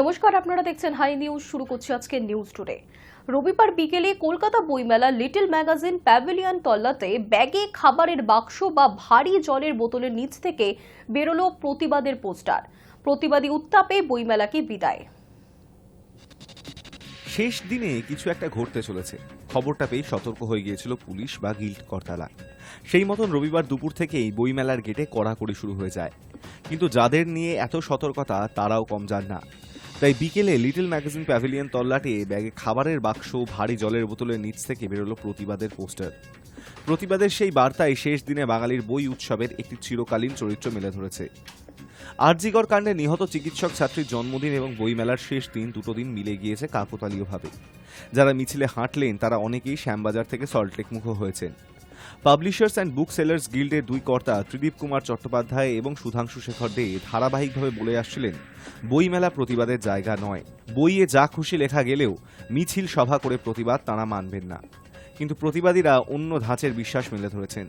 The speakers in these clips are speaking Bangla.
নমস্কার, আপনারা দেখছেন হাই নিউজ। শুরু করছি আজকে নিউজ টুডে। রবিবার বিকেলে কলকাতা বইমেলা লিটল ম্যাগাজিন প্যাভিলিয়ন তল্লাতে ব্যাগে খাবারের বাক্স বা ভারী জলের বোতলের নিচ থেকে বেরোলো প্রতিবাদের পোস্টার। প্রতিবাদী উত্তাপে বইমেলাকে বিদায়। শেষ দিনে কিছু একটা ঘটতে চলেছে, খবরটা পেয়ে সতর্ক হয়ে গিয়েছিল পুলিশ বা গিল্ড কর্তারা। সেই মতন রবিবার দুপুর থেকেই বইমেলার গেটে কড়াকড়ি শুরু হয়ে যায়। কিন্তু যাদের নিয়ে এত সতর্কতা তারাও কম যান না। তাই বিকেলে লিটল ম্যাগাজিন প্যাভিলিয়ন তল্লাটে ব্যাগে খাবারের বাক্স, ভারী জলের বোতলের নিচ থেকে বেরোলো প্রতিবাদের পোস্টার। প্রতিবাদের সেই বার্তায় শেষ দিনে বাঙালির বই উৎসবের একটি চিরকালীন চরিত্র মেলে ধরেছে। আরজিকর কাণ্ডে নিহত চিকিৎসক ছাত্রীর জন্মদিন এবং বইমেলার শেষ দিন, দুটো দিন মিলে গিয়েছে কাকতালীয়ভাবে। যারা মিছিলে হাঁটলেন তারা অনেকেই শ্যামবাজার থেকে সল্টলেক মুখ হয়েছেন। পাবলিশার্স অ্যান্ড বুক সেলার্স গিল্ডের দুই কর্তা ত্রিদীপ কুমার চট্টোপাধ্যায় এবং সুধাংশু শেখর দে ধারাবাহিকভাবে বলে আসছিলেন, বইমেলা প্রতিবাদের জায়গা নয়। বইয়ে যা খুশি লেখা গেলেও মিছিল সভা করে প্রতিবাদ তাঁরা মানবেন না। কিন্তু প্রতিবাদীরা অন্য ধাঁচের বিশ্বাস মেলে ধরেছেন।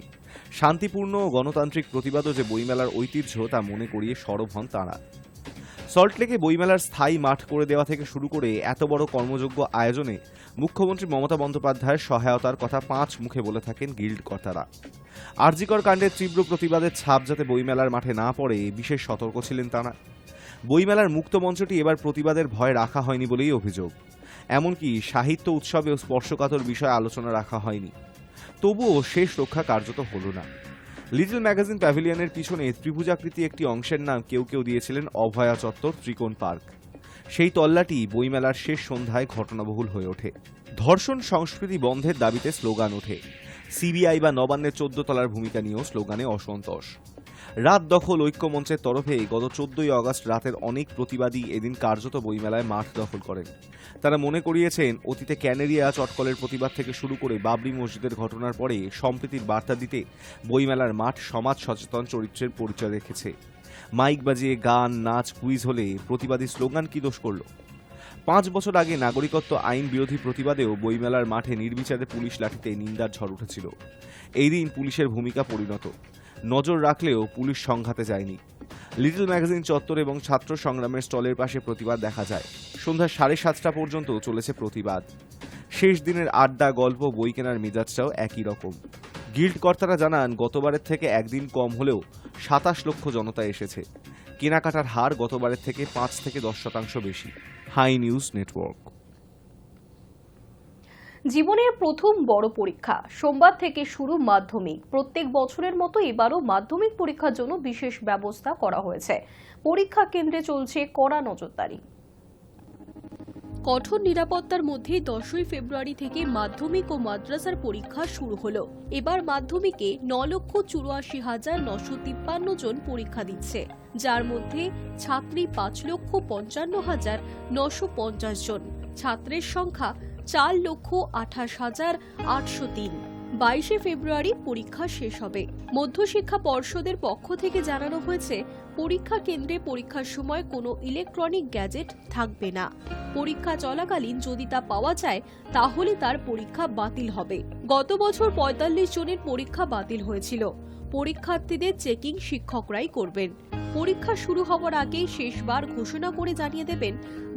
শান্তিপূর্ণ ও গণতান্ত্রিক প্রতিবাদও যে বইমেলার ঐতিহ্য তা মনে করিয়ে সরব হন তাঁরা। সল্টলেকে বইমেলার স্থায়ী মাঠ করে দেওয়া থেকে শুরু করে এত বড় কর্মযোগ্য আয়োজনে মুখ্যমন্ত্রী মমতা বন্দ্যোপাধ্যায়ের সহায়তার কথা পাঁচ মুখে বলে থাকেন গিল্ড কর্তারা। আরজিকর কাণ্ডের তীব্র প্রতিবাদের ছাপ যাতে বইমেলার মাঠে না পড়ে বিশেষ সতর্ক ছিলেন তাঁরা। বইমেলার মুক্ত মঞ্চটি এবার প্রতিবাদের ভয় রাখা হয়নি বলেই অভিযোগ। এমনকি সাহিত্য উৎসবেও স্পর্শকাতর বিষয়ে আলোচনা রাখা হয়নি। তবুও শেষ রক্ষা কার্যত হল না। লিটল ম্যাগাজিন প্যাভিলিয়নের পিছনে ত্রিভুজাকৃতি একটি অংশের নাম কেউ কেউ দিয়েছিলেন অভয়া চত্বর ত্রিকোণ পার্ক। সেই তল্লাটি বইমেলার শেষ সন্ধ্যায় ঘটনাবহুল হয়ে ওঠে। ধর্ষণ সংস্কৃতি বন্ধের দাবিতে স্লোগান ওঠে। সিবিআই বা নবান্নের 14 তলার ভূমিকা নিয়েও স্লোগানে অসন্তোষ। রাত দখল ঐক্যমঞ্চের তরফে গত 14ই আগস্ট রাতের অনেক প্রতিবাদী এদিন কার্যত বইমেলায় মাঠ দখল করেন। তারা মনে করিয়েছেন, অতীতে ক্যানেরিয়া চটকলের প্রতিবাদ থেকে শুরু করে বাবরি মসজিদের ঘটনার পরে সম্প্রীতির বার্তা দিতে বইমেলার মাঠ সমাজ সচেতন চরিত্রের পরিচয় রেখেছে। মাইক বাজিয়ে গান, নাচ, কুইজ হলে প্রতিবাদী স্লোগান কি দোষ করল? 5 বছর আগে নাগরিকত্ব আইন বিরোধী প্রতিবাদেও বইমেলার মাঠে নির্বিচারে পুলিশ লাঠিতে নিন্দার ঝড় উঠেছিল। এই দিন পুলিশের ভূমিকা পরিণত। নজর রাখলেও পুলিশ সংঘাতে যায়নি। লিটল ম্যাগাজিন চত্বর এবং ছাত্র সংগ্রামের স্টলের পাশে প্রতিবাদ দেখা যায়। সন্ধ্যা 7:30 পর্যন্ত চলেছে প্রতিবাদ। শেষ দিনের আড্ডা, গল্প, বই কেনার মেজাজটাও একই রকম। গিল্ড কর্তারা জানান, গতবারের থেকে একদিন কম হলেও 27 লক্ষ জনতা এসেছে। কেনাকাটার হার গতবারের থেকে 5 থেকে 10% বেশি। Hi news network. জীবনের প্রথম বড় পরীক্ষা সোমবার থেকে শুরু মাধ্যমিক। প্রত্যেক বছরের মতো এবারও মাধ্যমিক পরীক্ষার জন্য বিশেষ ব্যবস্থা করা হয়েছে। পরীক্ষা কেন্দ্রে চলছে কড়া নজরদারি। কঠোর নিরাপত্তার মধ্যে 10ই ফেব্রুয়ারি থেকে মাধ্যমিক ও মাদ্রাসার পরীক্ষা শুরু হলো। এবার মাধ্যমিকে 9,84,953 জন পরীক্ষা দিচ্ছে, যার মধ্যে ছাত্রী 5,55,950 জন। ছাত্রের সংখ্যা 4,28,803। 22শে ফেব্রুয়ারি পরীক্ষা শেষ হবে। মধ্যশিক্ষা পর্ষদের পক্ষ থেকে জানানো হয়েছে, পরীক্ষা কেন্দ্রে পরীক্ষার সময় কোনো ইলেকট্রনিক গ্যাজেট থাকবে না। পরীক্ষা চলাকালীন যদি তা পাওয়া যায় তাহলে তার পরীক্ষা বাতিল হবে। গত বছর 45 জনের পরীক্ষা বাতিল হয়েছিল। পরীক্ষার্থীদের চেকিং শিক্ষকরাই করবেন। পরীক্ষা শুরু হওয়ার আগে শেষবার ঘোষণা করে জানিয়ে দেবেন,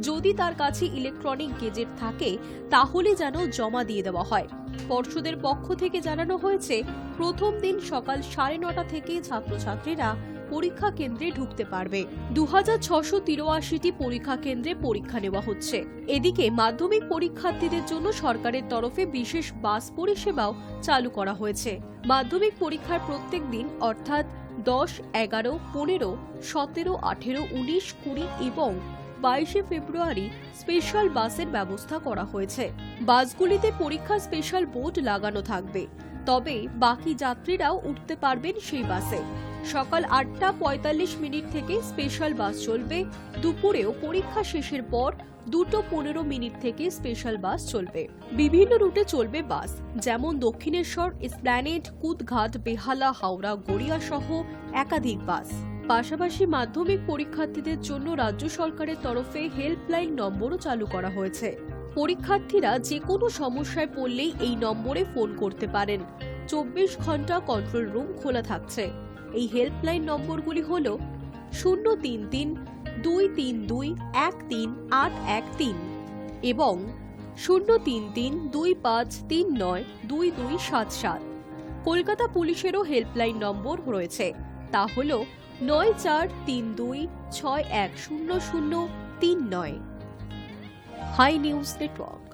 যদি তার কাছে ইলেকট্রনিক গেজেট থাকে তাহলে যেন জমা দিয়ে দেওয়া হয়। পর্ষদের পক্ষ থেকে জানানো হয়েছে, প্রথম দিন সকাল 9:30 থেকে ছাত্রছাত্রীরা পরীক্ষা কেন্দ্রে ঢুকতে পারবে। 2683টি পরীক্ষা কেন্দ্রে পরীক্ষা নেওয়া হচ্ছে। এদিকে মাধ্যমিক পরীক্ষার্থীদের জন্য সরকারের তরফে বিশেষ বাস পরিষেবাও চালু করা হয়েছে। মাধ্যমিক পরীক্ষার প্রত্যেক দিন অর্থাৎ 10, 11, 15, 17, 18, 19, 20 এবং 22শে ফেব্রুয়ারি স্পেশাল বাসের ব্যবস্থা করা হয়েছে। বাসগুলিতে পরীক্ষা স্পেশাল বোর্ড লাগানো থাকবে, তবে বাকি যাত্রীরাও উঠতে পারবেন সেই বাসে। সকাল 8:45 থেকে স্পেশাল বাস চলবে। দুপুরেও পরীক্ষা শেষের পর 2:15 থেকে স্পেশাল বাস চলবে। বিভিন্ন রুটে চলবে বাস, যেমন দক্ষিণেশ্বর, এসপ্ল্যানেড, কুদঘাট, বেহালা, হাওড়া, গড়িয়া সহ একাধিক বাস। পাশাপাশি মাধ্যমিক পরীক্ষার্থীদের জন্য রাজ্য সরকারের তরফে হেল্পলাইন নম্বরও চালু করা হয়েছে। পরীক্ষার্থীরা যে কোনো সমস্যায় পড়লেই এই নম্বরে ফোন করতে পারেন। 24 ঘন্টা কন্ট্রোল রুম খোলা থাকছে। এই হেল্পলাইন নম্বরগুলি হল 033 232138813 এবং 03325392277। কলকাতা পুলিশেরও হেল্পলাইন নম্বর রয়েছে, তা হল 9432610039। Hi news network.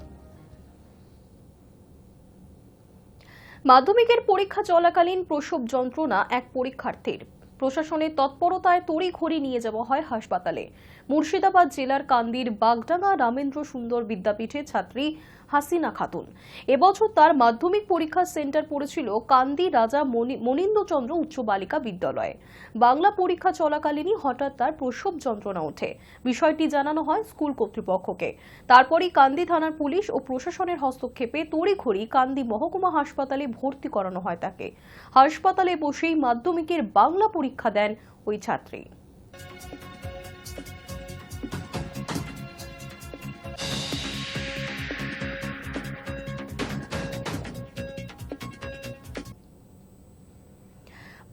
মাধ্যমিকের পরীক্ষা চলাকালীন প্রসব যন্ত্রণা এক পরীক্ষার্থীর। প্রশাসনের তৎপরতায় তড়িঘড়ি নিয়ে যাওয়া হয় হাসপাতালে। মুর্শিদাবাদ জেলার কান্দির বাগডাঙ্গা রামেন্দ্র সুন্দর বিদ্যাপীঠের ছাত্রী হাসিনা খাতুন। এবছর তার মাধ্যমিক পরীক্ষার সেন্টার পড়েছিল কান্দি রাজা মনীন্দ্রচন্দ্র উচ্চ বালিকা বিদ্যালয়ে। বাংলা পরীক্ষা চলাকালীনই হঠাৎ তার প্রসব যন্ত্রণা ওঠে। বিষয়টি জানানো হয় স্কুল কর্তৃপক্ষকে। তারপরই কান্দি থানার পুলিশ ও প্রশাসনের হস্তক্ষেপে তড়িঘড়ি কান্দি মহকুমা হাসপাতালে ভর্তি করানো হয় তাকে। হাসপাতালে বসেই মাধ্যমিকের বাংলা পরীক্ষা দেন ওই ছাত্রী।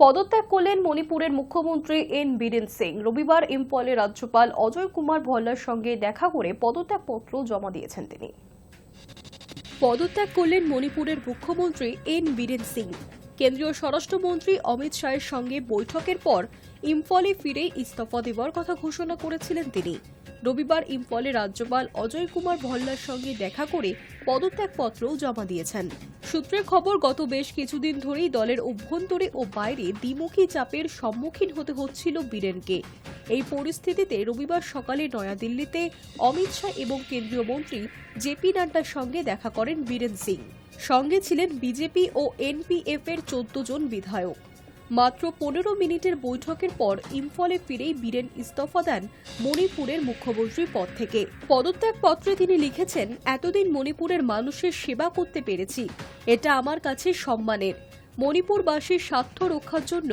পদত্যাগ করলেন মণিপুরের মুখ্যমন্ত্রী এন বীরেন সিং। রবিবার ইম্ফলে রাজ্যপাল অজয় কুমার ভল্লার সঙ্গে দেখা করে পদত্যাগপত্র জমা দিয়েছেন তিনি। পদত্যাগ করলেন মণিপুরের মুখ্যমন্ত্রী এন বীরেন সিং। কেন্দ্রীয় স্বরাষ্ট্রমন্ত্রী অমিত শাহের সঙ্গে বৈঠকের পর ইম্ফলে ফিরে ইস্তফা দেওয়ার কথা ঘোষণা করেছিলেন তিনি। রবিবার ইম্ফলে রাজ্যপাল অজয় কুমার ভল্লার সঙ্গে দেখা করে পদত্যাগপত্রও জমা দিয়েছেন। সূত্রের খবর, গত বেশ কিছুদিন ধরেই দলের অভ্যন্তরে ও বাইরে দ্বিমুখী চাপের সম্মুখীন হতে হচ্ছিল বীরেনকে। এই পরিস্থিতিতে রবিবার সকালে নয়াদিল্লিতে অমিত শাহ এবং কেন্দ্রীয় মন্ত্রী জেপি নাড্ডার সঙ্গে দেখা করেন বীরেন সিং। সঙ্গে ছিলেন বিজেপি ও এনপিএফ এর 14 জন বিধায়ক। মাত্র 15 মিনিটের বৈঠকের পর ইম্ফলে ফিরেই বীরেন ইস্তফা দেন মণিপুরের মুখ্যমন্ত্রী পদ থেকে। পদত্যাগপত্রে তিনি লিখেছেন, এতদিন মণিপুরের মানুষের সেবা করতে পেরেছি, এটা আমার কাছে সম্মানের। মণিপুরবাসীর স্বার্থ রক্ষার জন্য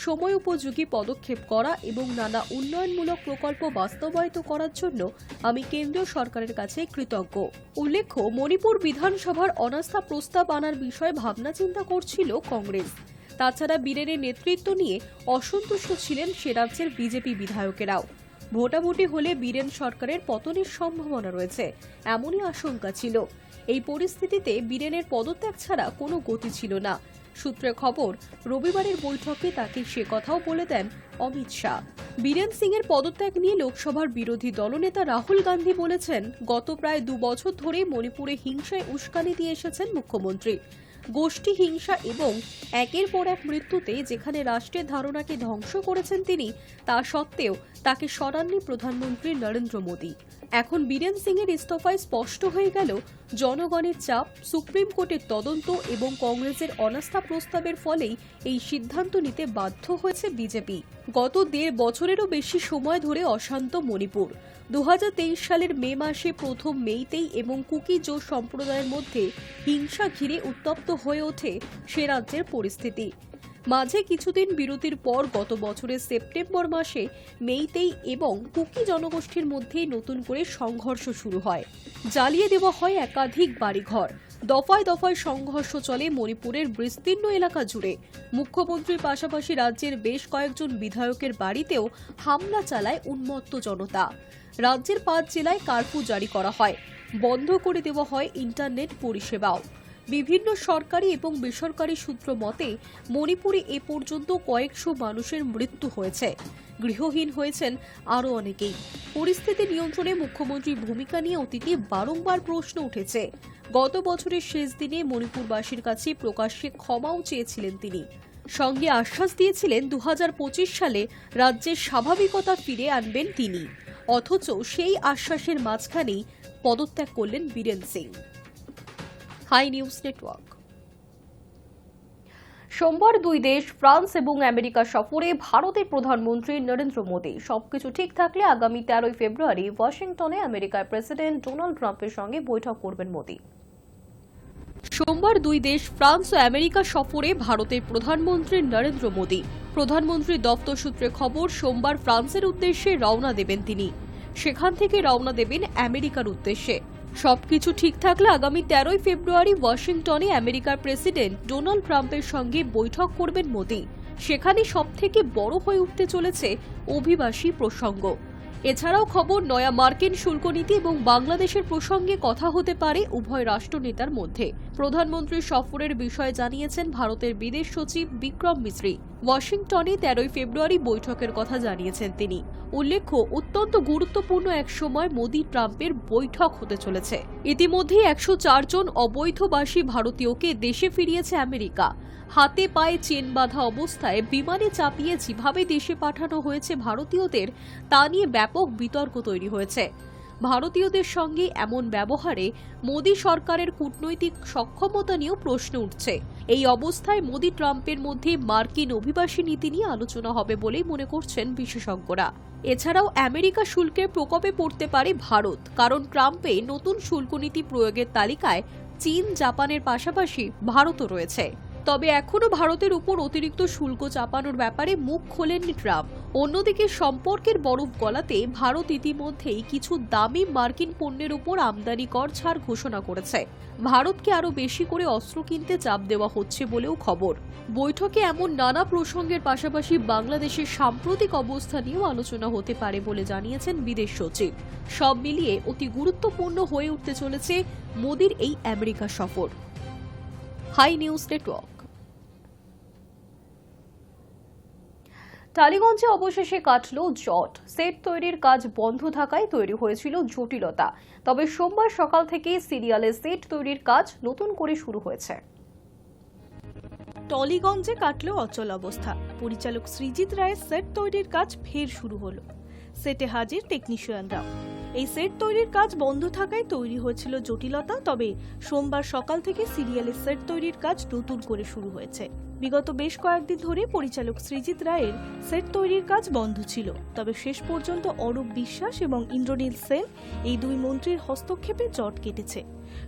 সময় উপযোগী পদক্ষেপ করা এবং নানা উন্নয়নমূলক প্রকল্প বাস্তবায়িত করার জন্য আমি কেন্দ্রীয় সরকারের কাছে কৃতজ্ঞ। উল্লেখ্য, মণিপুর বিধানসভার অনাস্থা প্রস্তাব আনার বিষয়ে ভাবনা চিন্তা করছিল কংগ্রেস। তাছাড়া বীরেনের নেতৃত্ব নিয়ে অসন্তুষ্ট ছিলেন সে রাজ্যের বিজেপি বিধায়কেরাও। ভোটাভুটি হলে বীরেন সরকারের পতনের সম্ভাবনা রয়েছে, এমনই আশঙ্কা ছিল। এই পরিস্থিতিতে বীরেনের পদত্যাগ ছাড়া কোনো গতি ছিল না। সূত্রে খবর, রবিবারের বৈঠকে তাকে সে কথাও বলে দেন অমিত শাহ। বীরেন সিং এর পদত্যাগ নিয়ে লোকসভার বিরোধী দলনেতা রাহুল গান্ধী বলেছেন, গত প্রায় 2 বছর ধরে মণিপুরে হিংসায় উস্কানি দিয়ে এসেছেন মুখ্যমন্ত্রী। গোষ্ঠী হিংসা এবং একের পর এক মৃত্যুতে যেখানে রাষ্ট্রের ধারণাকে ধ্বংস করেছেন তিনি, তা সত্ত্বেও তাকে সরাননি প্রধানমন্ত্রী নরেন্দ্র মোদী। এখন বীরেন সিং এর ইস্তফায় স্পষ্ট হয়ে গেল জনগণের চাপ, সুপ্রিম কোর্টের তদন্ত এবং কংগ্রেসের অনাস্থা প্রস্তাবের ফলেই এই সিদ্ধান্ত নিতে বাধ্য হয়েছে বিজেপি। গত 1.5 বছরেরও বেশি সময় ধরে অশান্ত মণিপুর। 2023 সালের মে মাসে প্রথম মেইতেই এবং কুকি-জো সম্প্রদায়ের মধ্যে হিংসা ঘিরে উত্তপ্ত হয়ে ওঠে সে রাজ্যের পরিস্থিতি। মাঝে কিছুদিন বিরতির পর গত বছরের সেপ্টেম্বর মাসে মেইতেই এবং কুকি জনগোষ্ঠীর মধ্যে নতুন করে সংঘর্ষ শুরু হয়। জ্বালিয়ে দেওয়া হয় একাধিক বাড়িঘর। দফায় দফায় সংঘর্ষ চলে মণিপুরের বিস্তীর্ণ এলাকা জুড়ে। মুখ্যমন্ত্রীর পাশাপাশি রাজ্যের বেশ কয়েকজন বিধায়কের বাড়িতেও হামলা চালায় উন্মত্ত জনতা। রাজ্যের 5 জেলায় কারফিউ জারি করা হয়, বন্ধ করে দেওয়া হয় ইন্টারনেট পরিষেবাও। বিভিন্ন সরকারি এবং বেসরকারি সূত্র মতে মণিপুরে এ পর্যন্ত কয়েকশো মানুষের মৃত্যু হয়েছে, গৃহহীন হয়েছেন আরও অনেকেই। পরিস্থিতি নিয়ন্ত্রণে মুখ্যমন্ত্রীর ভূমিকা নিয়ে অতীতে বারংবার প্রশ্ন উঠেছে। গত বছরের শেষ দিনে মণিপুরবাসীর কাছে প্রকাশ্যে ক্ষমাও চেয়েছিলেন তিনি। সঙ্গে আশ্বাস দিয়েছিলেন 2025 সালে রাজ্যের স্বাভাবিকতা ফিরে আনবেন তিনি। অথচ সেই আশ্বাসের মাঝখানেই পদত্যাগ করলেন Biren Singh. Hi news network. সোমবার 2 দেশ ফ্রান্স এবং আমেরিকা সফরে ভারতের প্রধানমন্ত্রী নরেন্দ্র মোদী। সবকিছু ঠিক থাকলে আগামী 13 ফেব্রুয়ারি ওয়াশিংটনে আমেরিকার প্রেসিডেন্ট ডোনাল্ড ট্রাম্পের সঙ্গে বৈঠক করবেন মোদী। সোমবার 2 দেশ ফ্রান্স ও আমেরিকা সফরে ভারতের প্রধানমন্ত্রী নরেন্দ্র মোদী। প্রধানমন্ত্রীর দপ্তর সূত্রে খবর, সোমবার ফ্রান্সের উদ্দেশ্যে রওনা দেবেন তিনি। সেখান থেকে রওনা দেবেন আমেরিকার উদ্দেশ্যে। সবকিছু ঠিক থাকলে আগামী 13 ফেব্রুয়ারি ওয়াশিংটনে আমেরিকার প্রেসিডেন্ট ডোনাল্ড ট্রাম্পের সঙ্গে বৈঠক করবেন মোদী। সেখানে সবথেকে বড় হয়ে উঠতে চলেছে অভিবাসী প্রসঙ্গ। এছাড়াও খবর, নয়া মার্কিন শুল্ক নীতি এবং বাংলাদেশের প্রসঙ্গে কথা হতে পারে উভয় রাষ্ট্রনেতার মধ্যে। প্রধানমন্ত্রীর সফরের বিষয়ে জানিয়েছেন ভারতের বিদেশ সচিব বিক্রম মিশ্রি। ওয়াশিংটনে 13 ফেব্রুয়ারি বৈঠকের কথা জানিয়েছেন তিনি। উল্লেখ্য, অত্যন্ত গুরুত্বপূর্ণ এক সময় মোদি ট্রাম্পের বৈঠক হতে চলেছে। ইতিমধ্যেই 104 জন অবৈধবাসী ভারতীয়কে দেশে ফিরিয়েছে আমেরিকা। হাতে পায়ে চেন বাঁধা অবস্থায় বিমানে চাপিয়ে যেভাবে দেশে পাঠানো হয়েছে ভারতীয়দের, তা নিয়ে ব্যাপক বিতর্ক তৈরি হয়েছে। ভারতীয়দের সঙ্গে এমন ব্যবহারে মোদি সরকারের কূটনৈতিক সক্ষমতা নিয়েও প্রশ্ন উঠছে। এই অবস্থায় মোদি ট্রাম্পের মধ্যে মার্কিন অভিবাসী নীতি নিয়ে আলোচনা হবে বলেই মনে করছেন বিশেষজ্ঞরা। এছাড়াও আমেরিকা শুল্কের প্রকোপে পড়তে পারে ভারত, কারণ ট্রাম্পে নতুন শুল্ক নীতি প্রয়োগের তালিকায় চীন, জাপানের পাশাপাশি ভারতও রয়েছে। তবে এখনো ভারতের উপর অতিরিক্ত শুল্ক চাপানোর ব্যাপারে মুখ খোলেননি ট্রাম্প। অন্যদিকে সম্পর্কের বরফ গলাতে ভারত ইতিমধ্যেই কিছু দামি মার্কিন পণ্যের উপর আমদানি কর ছাড় ঘোষণা করেছে। ভারতকে আরও বেশি করে অস্ত্র কিনতে চাপ দেওয়া হচ্ছে বলেও খবর। বৈঠকে এমন নানা প্রসঙ্গের পাশাপাশি বাংলাদেশের সাম্প্রতিক অবস্থা নিয়েও আলোচনা হতে পারে বলে জানিয়েছেন বিদেশ সচিব। সব মিলিয়ে অতি গুরুত্বপূর্ণ হয়ে উঠতে চলেছে মোদির এই আমেরিকা সফর। High news network. টালিগঞ্জে অবশেষে কাটল জট। সেট তৈরির কাজ বন্ধ থাকায় তৈরি হয়েছিল জটিলতা। তবে সোমবার সকাল থেকে সিরিয়ালে সেট তৈরির কাজ নতুন করে শুরু হয়েছে। টলিগঞ্জে কাটল অচল অবস্থা। পরিচালক সৃজিত রায়ের সেট তৈরির কাজ ফের শুরু হলো। সেটে হাজির টেকনিশিয়ানরাও। এই সেট তৈরির কাজ বন্ধ থাকায় তৈরি হয়েছিল জটিলতা। তবে সোমবার সকাল থেকে সিরিয়ালে সেট তৈরির কাজ নতুন করে শুরু হয়েছে। বিগত বেশ কয়েকদিন ধরে পরিচালক সৃজিত রায়ের সেট তৈরির কাজ বন্ধ ছিল। তবে শেষ পর্যন্ত অরূপ বিশ্বাস এবং ইন্দ্রনীল সেন এই দুই মন্ত্রীর হস্তক্ষেপে জট কেটেছে।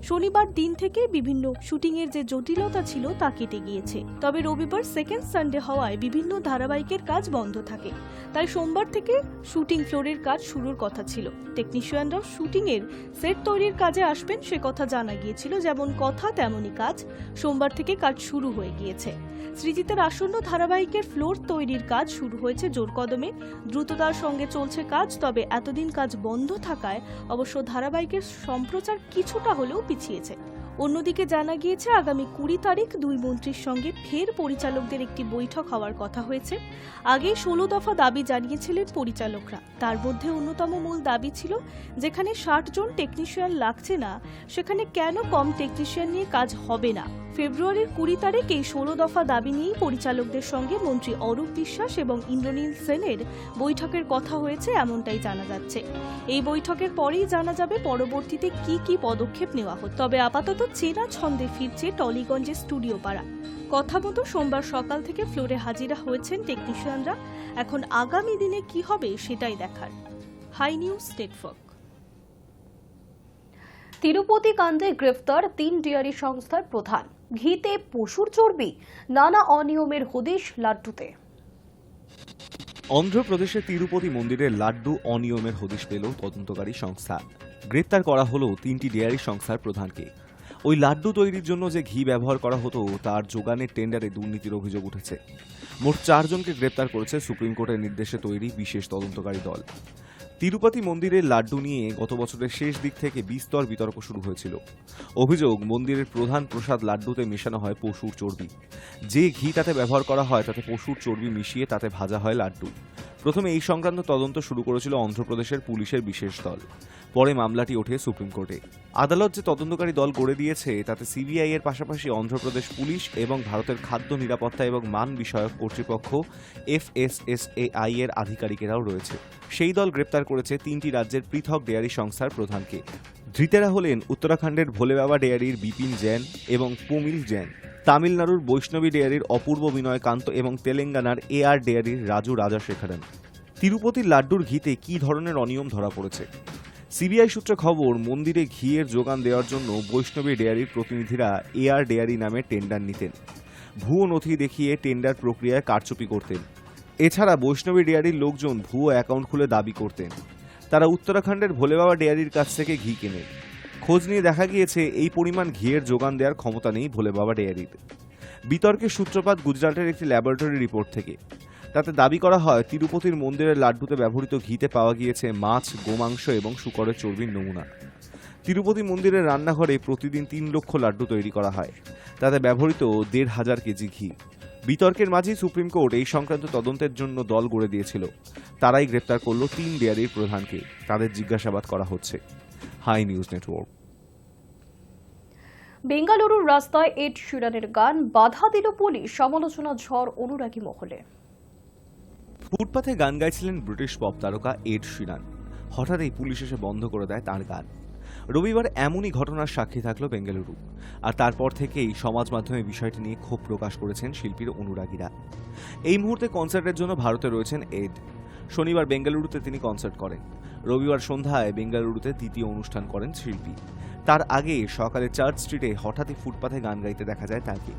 শনিবার দিন থেকে বিভিন্ন শুটিংয়ের যে জটিলতা ছিল তা কেটে গিয়েছে। তবে রবিবার সেকেন্ড সানডে হওয়ায় বিভিন্ন ধারাবাহিকের কাজ বন্ধ থাকে। তাই সোমবার থেকে শুটিং ফ্লোরের কাজ শুরুর কথা ছিল। টেকনিশিয়ানরাও শুটিংয়ের সেট তৈরির কাজে আসবেন সে কথা জানা গিয়েছিল। যেমন কথা তেমনই কাজ। সোমবার থেকে কাজ শুরু হয়ে গিয়েছে। সৃজিতের আসন্ন ধারাবাহিকের ফ্লোর তৈরির কাজ শুরু হয়েছে জোর কদমে। দ্রুততার সঙ্গে চলছে কাজ। তবে এতদিন কাজ বন্ধ থাকায় অবশ্য ধারাবাহিকের সম্প্রচার কিছুটা হলেও পিছিয়েছে। অন্যদিকে জানা গিয়েছে আগামী 20 তারিখ দুই মন্ত্রীর সঙ্গে ফের পরিচালকদের একটি বৈঠক হওয়ার কথা হয়েছে। আগে 16 দফা দাবি জানিয়েছিলেন পরিচালকরা। তার মধ্যে অন্যতম মূল দাবি ছিল, যেখানে 60 জন টেকনিশিয়ান লাগছে না, সেখানে কেন কম টেকনিশিয়ান নিয়ে কাজ হবে না। ফেব্রুয়ারির 20 তারিখ এই 16 দফা দাবি নিয়েই পরিচালকদের সঙ্গে মন্ত্রী অরূপ বিশ্বাস এবং ইন্দ্রনীল সেনের বৈঠকের কথা হয়েছে, এমনটাই জানা যাচ্ছে। এই বৈঠকের পরেই জানা যাবে পরবর্তীতে কি কি পদক্ষেপ নেওয়া হতো। তবে আপাতত চেনা ছন্দে ফিরছে টলিগঞ্জের স্টুডিও পাড়া। কথা মতো সোমবার সকাল থেকে ফ্লোরে হাজিরা হয়েছেন টেকনিশিয়ানরা। এখন আগামী দিনে কি হবে সেটাই দেখার। High news network. তিরুপতি কাণ্ডে গ্রেফতার 3 ডেয়ারি সংস্থার প্রধান। ঘিতে পশুর চর্বি, নানা অনিয়মের হদিশ লাড্ডুতে। অন্ধ্রপ্রদেশে তিরুপতি মন্দিরের লাড্ডু অনিয়মের হদিশ পেল তদন্তকারী সংস্থা। গ্রেপ্তার করা হলো 3টি ডেয়ারি সংস্থার প্রধানকে। ওই লাড্ডু তৈরির জন্য যে ঘি ব্যবহার করা হতো তার যোগানের টেন্ডারে দুর্নীতির অভিযোগ উঠেছে। মোট 4 জনকে গ্রেপ্তার করেছে সুপ্রিম কোর্টের নির্দেশে তৈরি বিশেষ তদন্তকারী দল। তিরুপতি মন্দিরের লাড্ডু নিয়ে গত বছরের শেষ দিক থেকে বিস্তর বিতর্ক শুরু হয়েছিল। অভিযোগ, মন্দিরের প্রধান প্রসাদ লাড্ডুতে মেশানো হয় পশুর চর্বি। যে ঘি তাতে ব্যবহার করা হয় তাতে পশুর চর্বি মিশিয়ে তাতে ভাজা হয় লাড্ডু। প্রথমে এই সংক্রান্ত তদন্ত শুরু করেছিল অন্ধ্রপ্রদেশের পুলিশের বিশেষ দল। পরে মামলাটি ওঠে সুপ্রিম কোর্টে। আদালত যে তদন্তকারী দল গড়ে দিয়েছে তাতে সিবিআই এর পাশাপাশি অন্ধ্রপ্রদেশ পুলিশ এবং ভারতের খাদ্য নিরাপত্তা এবং মান বিষয়ক কর্তৃপক্ষ FSSAI এর আধিকারিকেরাও রয়েছে। সেই দল গ্রেপ্তার করেছে 3টি রাজ্যের পৃথক ডেয়ারি সংস্থার প্রধানকে। ধৃতেরা হলেন উত্তরাখণ্ডের ভোলে বাবা ডেয়ারির বিপিন জৈন এবং প্রমিল জৈন, তামিলনাড়ুর বৈষ্ণবী ডেয়ারির অপূর্ব বিনয় কান্ত এবং তেলেঙ্গানার AR ডেয়ারির রাজু রাজাশেখরন। তিরুপতির লাড্ডুর ঘিতে কী ধরনের অনিয়ম ধরা পড়েছে? সিবিআই সূত্রে খবর, মন্দিরে ঘিয়ের যোগান দেওয়ার জন্য বৈষ্ণবী ডেয়ারির প্রতিনিধিরা AR ডেয়ারি নামে টেন্ডার নিতেন। ভুয়ো নথি দেখিয়ে টেন্ডার প্রক্রিয়ায় কারচুপি করতেন। এছাড়া বৈষ্ণবী ডেয়ারির লোকজন ভুয়ো অ্যাকাউন্ট খুলে দাবি করতেন তারা উত্তরাখণ্ডের ভোলে বাবা ডেয়ারির কাছ থেকে ঘি কেনেন। খোঁজ নিয়ে দেখা গিয়েছে এই পরিমাণ ঘিয়ের যোগান দেওয়ার ক্ষমতা নেই ভোলে বাবা ডেয়ারির। বিতর্কের সূত্রপাত গুজরাটের একটি ল্যাবরেটরি রিপোর্ট থেকে। তাতে দাবি করা হয় তিরুপতির মন্দিরের লাড্ডুতে ব্যবহৃত ঘিতে পাওয়া গিয়েছে মাছ, গোমাংস এবং শূকরের চর্বির নমুনা। তিরুপতি মন্দিরের রান্নাঘরে প্রতিদিন ৩ লক্ষ লাড্ডু তৈরি করা হয়, তাতে ব্যবহৃত ১,৫০০ কেজি ঘি। বিতর্কের মাঝেই সুপ্রিম কোর্ট এই সংক্রান্ত তদন্তের জন্য দল গড়ে দিয়েছিল। তারাই গ্রেপ্তার করল ৩ ডেয়ারির প্রধানকে। তাদের জিজ্ঞাসাবাদ করা হচ্ছে। Hi news network. বেঙ্গালুরুর রাস্তায় এড শিরানের গান বাধা দিল পুলিশ, সমালোচনা ঝড় অনুরাগী মহলে। ফুটপাথে গান গাইছিলেন ব্রিটিশ পপ তারকা এড শিরান। হঠাৎ এই পুলিশ এসে বন্ধ করে দেয় তার গান। রবিবার এমনই ঘটনার সাক্ষী থাকলো বেঙ্গালুরু। আর তারপর থেকেই সমাজ মাধ্যমে বিষয়টি নিয়ে ক্ষোভ প্রকাশ করেছেন শিল্পীর অনুরাগীরা। এই মুহূর্তে কনসার্টের জন্য ভারতে রয়েছেন এড। শনিবার বেঙ্গালুরুতে তিনি কনসার্ট করেন। রবিবার সন্ধ্যায় বেঙ্গালুরুতে দ্বিতীয় অনুষ্ঠান করেন শিল্পী। তার আগে সকালে চার্চ স্ট্রিটে হঠাৎই ফুটপাথে গান গাইতে দেখা যায় তাকে।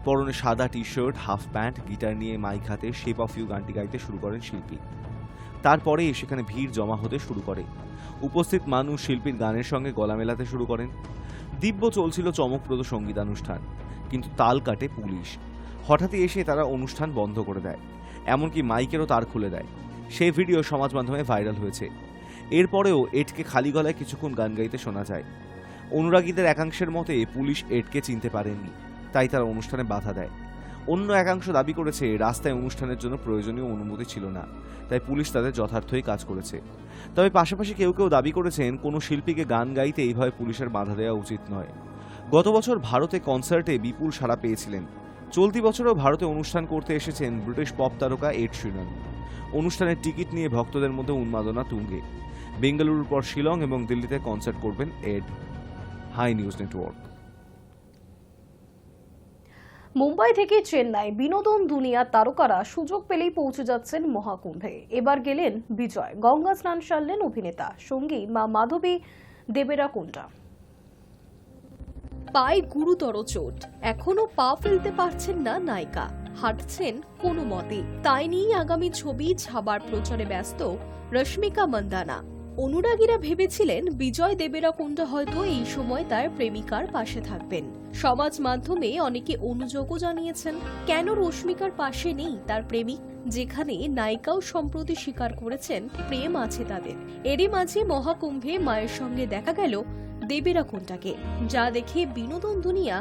পরনে সাদা T shirt, half pant, guitar নিয়ে মাইক হাতে শেপ অফ ইউ গানটি গাইতে শুরু করেন শিল্পী। তারপরে সেখানে ভিড় জমা হতে শুরু করে। উপস্থিত মানুষ শিল্পীর গানের সঙ্গে গলা মেলাতে শুরু করেন। দিব্য চলছিল চমকপ্রদ সঙ্গীতানুষ্ঠান, কিন্তু তাল কাটে পুলিশ। হঠাৎই এসে তারা অনুষ্ঠান বন্ধ করে দেয়, এমনকি মাইকেরও তার খুলে দেয়। সেই ভিডিও সমাজ মাধ্যমে ভাইরাল হয়েছে। এরপরেও এডকে খালি গলায় কিছুক্ষণ গান গাইতে শোনা যায়। অনুরাগীদের একাংশের মতে পুলিশ এডকে চিনতে পারেননি, তাই তারা অনুষ্ঠানে বাধা দেয়। অন্য একাংশ দাবি করেছে রাস্তায় অনুষ্ঠানের জন্য প্রয়োজনীয় অনুমতি ছিল না, তাই পুলিশ তাদের যথার্থই কাজ করেছে। তবে পাশাপাশি কেউ কেউ দাবি করেছেন কোনো শিল্পীকে গান গাইতে এইভাবে পুলিশের বাধা দেওয়া উচিত নয়। গত বছর ভারতে কনসার্টে বিপুল সাড়া পেয়েছিলেন। চলতি বছরও ভারতে অনুষ্ঠান করতে এসেছেন ব্রিটিশ পপ তারকা এড শিরান। অনুষ্ঠানের টিকিট নিয়ে ভক্তদের মধ্যে উন্মাদনা তুঙ্গে। বেঙ্গালুরুর পর শিলং এবং দিল্লিতে কনসার্ট করবেন Ed. Hi news network. Mumbai থেকে চেন্নাই বিনোদন দুনিয়ার তারকারা সুযোগ পেলেই পৌঁছে যাচ্ছেন মহাকুম্ভে। এবার গেলেন বিজয়, গঙ্গা স্নান সারলেন অভিনেতা, সঙ্গী মা মাধবী দেবেরাকোন্ডা। পায়ে গুরুতর চোট, এখনো পা ফেলতে পারছেন না নায়িকা, হাঁটছেন কোনো মতে। তাই নিয়েই আগামী ছবি ছাবার প্রচারে ব্যস্ত রশ্মিকা মন্দানা। অনুরাগীরা ভেবেছিলেন বিজয় দেবেরাকোন্ডা হয়তো এই সময় তার প্রেমিকার পাশে থাকবেন। সমাজ মাধ্যমে অনেকে অনুযোগও জানিয়েছেন, কেন রশ্মিকার পাশে নেই তার প্রেমিক, যেখানে নায়িকাও সম্প্রতি স্বীকার করেছেন প্রেম আছে তাদের। এরই মাঝে মহাকুম্ভে মায়ের সঙ্গে দেখা গেল দেবেরাকোন্ডাকে, যা দেখে বিনোদন দুনিয়া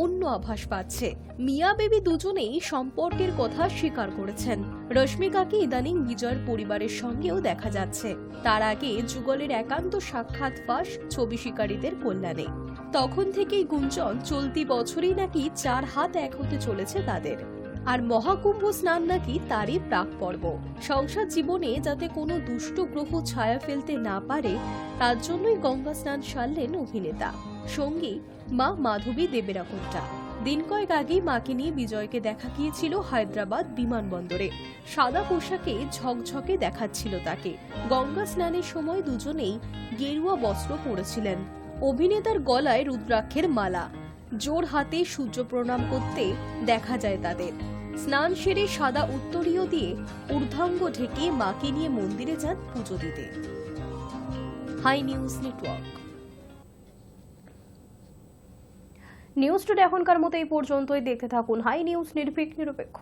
অন্য আভাস পাচ্ছে। মিয়া বেবি দুজনেই সম্পর্কের কথা স্বীকার করেছেন। রশ্মিকাকে ইদানিং বিজয়ের পরিবারের সঙ্গেও দেখা যাচ্ছে। তার আগে যুগলের একান্ত সাক্ষাৎ ফাঁস ছবি শিকারীদের কল্যাণে। তখন থেকেই গুঞ্জন চলতি বছরই নাকি 4 হাত এক হতে চলেছে তাদের। আর মহাকুম্ভ স্নান নাকি তারই প্রাক পর্ব। সংসার জীবনে যাতে কোনো দুষ্ট গ্রহ ছায়া ফেলতে না পারে, তার জন্যই গঙ্গা স্নান সারলেন অভিনেতা, সঙ্গী মা মাধবী দেবেরাকোন্ডা। দিন কয়েক আগেই মাকে নিয়ে বিজয়কে দেখা গিয়েছিল হায়দ্রাবাদ বিমানবন্দরে। সাদা পোশাকে ঝকঝকে দেখাচ্ছিল তাকে। গঙ্গা স্নানের সময় দুজনেই গেরুয়া বস্ত্র পরেছিলেন। অভিনেতার গলায় রুদ্রাক্ষের মালা, জোর হাতে সূর্য প্রণাম করতে দেখা যায় তাদের। স্নান সেরে সাদা উত্তরীয় দিয়ে ঊর্ধ্বাঙ্গ ঢেকে মাকে নিয়ে মন্দিরে যান পুজো দিতে। Hi news network. News today এখনকার মতো এই পর্যন্তই। দেখতে থাকুন হাই নিউজ, নির্ভীক নিরপেক্ষ।